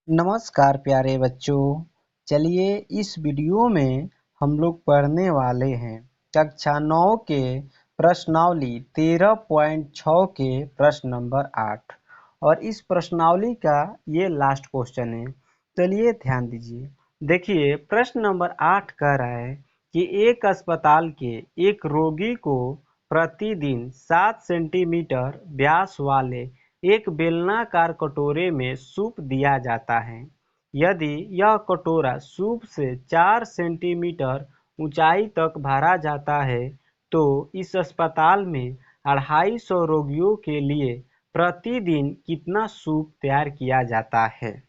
नमस्कार प्यारे बच्चों। चलिए इस वीडियो में हम लोग पढ़ने वाले हैं कक्षा 9 के प्रश्नावली 13.6 के प्रश्न नंबर 8 और इस प्रश्नावली का ये लास्ट क्वेश्चन है। चलिए ध्यान दीजिए। देखिए प्रश्न नंबर 8 कह रहा है कि एक अस्पताल के एक रोगी को प्रतिदिन 7 सेंटीमीटर व्यास वाले एक बेलनाकार कटोरे में सूप दिया जाता है। यदि यह कटोरा सूप से 4 सेंटीमीटर ऊंचाई तक भरा जाता है तो इस अस्पताल में 250 रोगियों के लिए प्रतिदिन कितना सूप तैयार किया जाता है।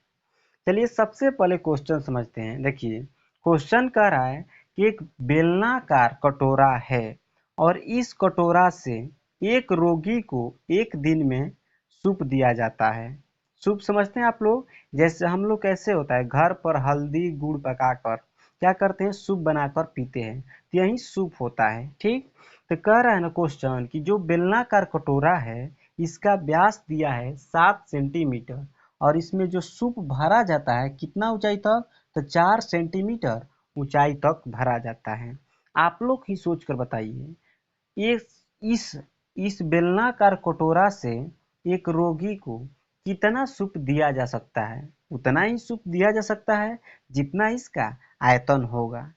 चलिए सबसे पहले क्वेश्चन समझते हैं। देखिए क्वेश्चन कह रहा है कि एक बेलनाकार कटोरा है और इस कटोरा से एक रोगी को एक दिन में सूप दिया जाता है। सूप समझते हैं आप लोग? जैसे हम लोग कैसे होता है घर पर हल्दी गुड़ पकाकर क्या करते हैं, सूप बनाकर पीते हैं, तो यही सूप होता है। ठीक, तो कह रहा है ना क्वेश्चन कि जो बेलनाकार कटोरा है इसका व्यास दिया है 7 सेंटीमीटर और इसमें जो सूप भरा जाता है कितना ऊंचाई तक, तो 4 सेंटीमीटर ऊंचाई तक भरा जाता है। आप लोग ही सोच कर बताइए, इस इस इस बेलनाकार कटोरा से एक रोगी को कितना सूप दिया जा सकता है? उतना ही सूप दिया जा सकता है जितना इसका आयतन होगा।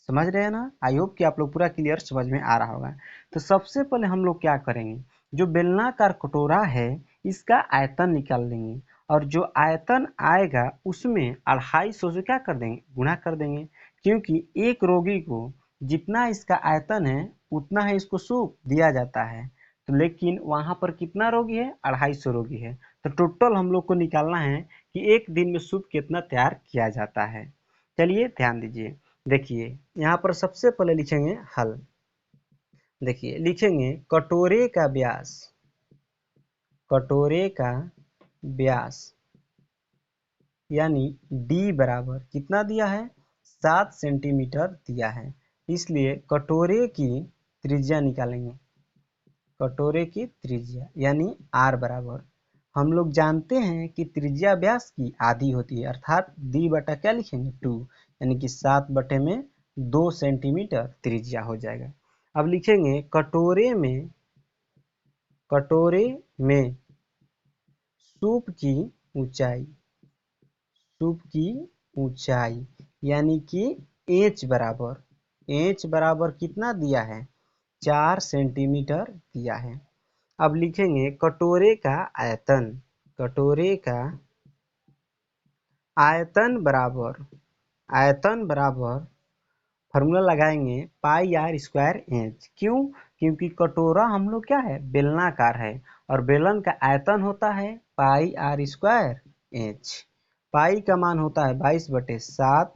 समझ रहे हैं ना? आई होप कि आप लोग पूरा क्लियर समझ में आ रहा होगा। तो सबसे पहले हम लोग क्या करेंगे, जो बेलनाकार कटोरा है इसका आयतन निकाल लेंगे और जो आयतन आएगा उसमें 250 से क्या कर देंगे, गुणा कर देंगे, क्योंकि एक रोगी को जितना इसका आयतन है उतना ही इसको सूप दिया जाता है। तो लेकिन वहां पर कितना रोगी है, 250 रोगी है। तो टोटल हम लोग को निकालना है कि एक दिन में सूप कितना तैयार किया जाता है। चलिए ध्यान दीजिए। देखिए यहाँ पर सबसे पहले लिखेंगे हल। देखिए लिखेंगे कटोरे का व्यास, कटोरे का व्यास यानी d बराबर कितना दिया है, 7 सेंटीमीटर दिया है, इसलिए कटोरे की त्रिज्या निकालेंगे। कटोरे की त्रिज्या यानी r बराबर, हम लोग जानते हैं कि त्रिज्या व्यास की आधी होती है, अर्थात d बटा क्या लिखेंगे 2, यानी कि 7 बटे में 2 सेंटीमीटर त्रिज्या हो जाएगा। अब लिखेंगे कटोरे में सूप की ऊंचाई, सूप की ऊंचाई यानी कि h बराबर कितना दिया है, 4 सेंटीमीटर दिया है। अब लिखेंगे कटोरे का आयतन, कटोरे का आयतन बराबर फॉर्मूला लगाएंगे पाई आर स्क्वायर एच। क्यों? क्योंकि कटोरा हम लोग क्या है, बेलनाकार है और बेलन का आयतन होता है पाई आर स्क्वायर एच। पाई का मान होता है 22/7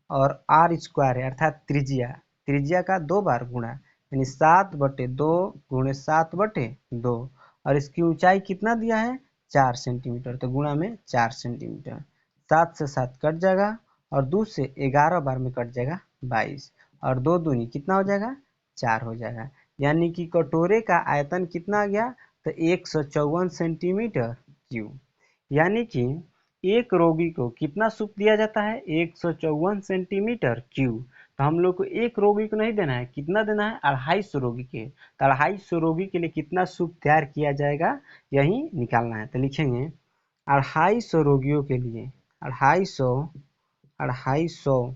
और आर स्क्वायर है अर्थात त्रिज्या, त्रिज्या का 2 बार गुणा यानी 7/2 गुणे 7/2 और इसकी ऊंचाई कितना दिया है, 4 सेंटीमीटर, तो गुणा में 4 सेंटीमीटर। 7 से 7 कट जाएगा और 2 से 11 बार में कट जाएगा 22 और 2 दूनी कितना हो जाएगा, 4 हो जाएगा। यानी कि कटोरे का आयतन कितना आ गया, तो 154 सेंटीमीटर क्यूब। यानी कि एक रोगी को कितना सूप दिया जाता है, 154 सेंटीमीटर क्यूब। तो हम लोग को एक रोगी को नहीं देना है, कितना देना है, 250 रोगी के। तो 250 रोगी के लिए कितना सूप तैयार किया जाएगा यही निकालना है। तो लिखेंगे 250 रोगियों के लिए, 250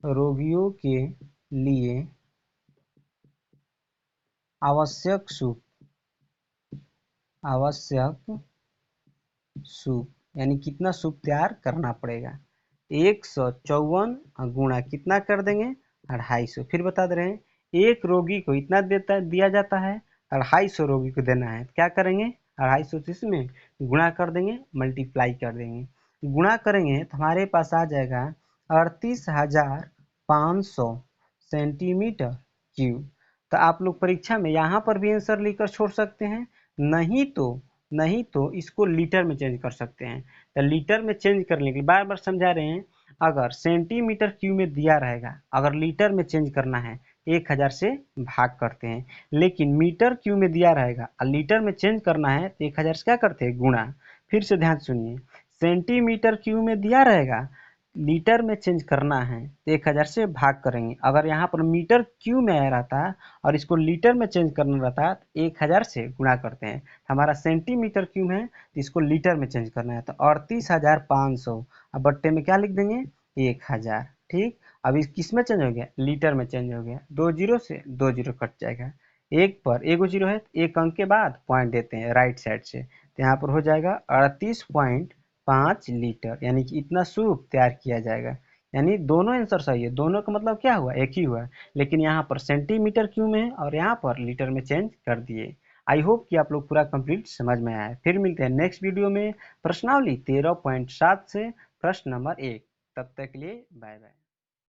रोगियों के लिए आवश्यक सूप यानी कितना सूप तैयार करना पड़ेगा, 154 गुणा कितना कर देंगे, 250। फिर बता दे रहे हैं एक रोगी को इतना दिया जाता है, 250 रोगी को देना है, क्या करेंगे 250 से इसमें गुणा कर देंगे, मल्टीप्लाई कर देंगे। गुणा करेंगे तो हमारे पास आ जाएगा 38,500 सेंटीमीटर क्यूब। तो आप लोग परीक्षा में यहाँ पर भी आंसर लिखकर छोड़ सकते हैं, नहीं तो इसको लीटर में चेंज कर सकते हैं। तो लीटर में चेंज करने के लिए बार बार समझा रहे हैं, अगर सेंटीमीटर क्यूब में दिया रहेगा, अगर लीटर में चेंज करना है 1000 से भाग करते हैं। लेकिन मीटर क्यू में दिया रहेगा और लीटर में चेंज करना है तो 1000 से क्या करते हैं, गुणा। फिर से ध्यान सुनिए, सेंटीमीटर क्यू में दिया रहेगा, लीटर में चेंज करना है तो 1000 से भाग करेंगे। अगर यहाँ पर मीटर क्यू में आया रहता और इसको लीटर में चेंज करना रहता तो 1000 से गुणा करते हैं। हमारा सेंटीमीटर क्यू है तो इसको लीटर में चेंज करना है तो 38,500। अब बट्टे में क्या लिख देंगे, 1000। ठीक, अब इस किस में चेंज हो गया, लीटर में चेंज हो गया। 2 जीरो से 2 जीरो कट जाएगा, एक पर एगो जीरो है तो एक अंक के बाद पॉइंट देते हैं राइट साइड से, तो यहाँ पर हो जाएगा 38.5 लीटर, यानी कि इतना सूप तैयार किया जाएगा। यानी दोनों आंसर सही है, दोनों का मतलब क्या हुआ, एक ही हुआ, लेकिन यहाँ पर सेंटीमीटर क्यू में है और यहाँ पर लीटर में चेंज कर दिए। आई होप कि आप लोग पूरा कंप्लीट समझ में आया है। फिर मिलते हैं नेक्स्ट वीडियो में प्रश्नावली 13.7 से प्रश्न नंबर 1। तब तक के लिए बाय बाय।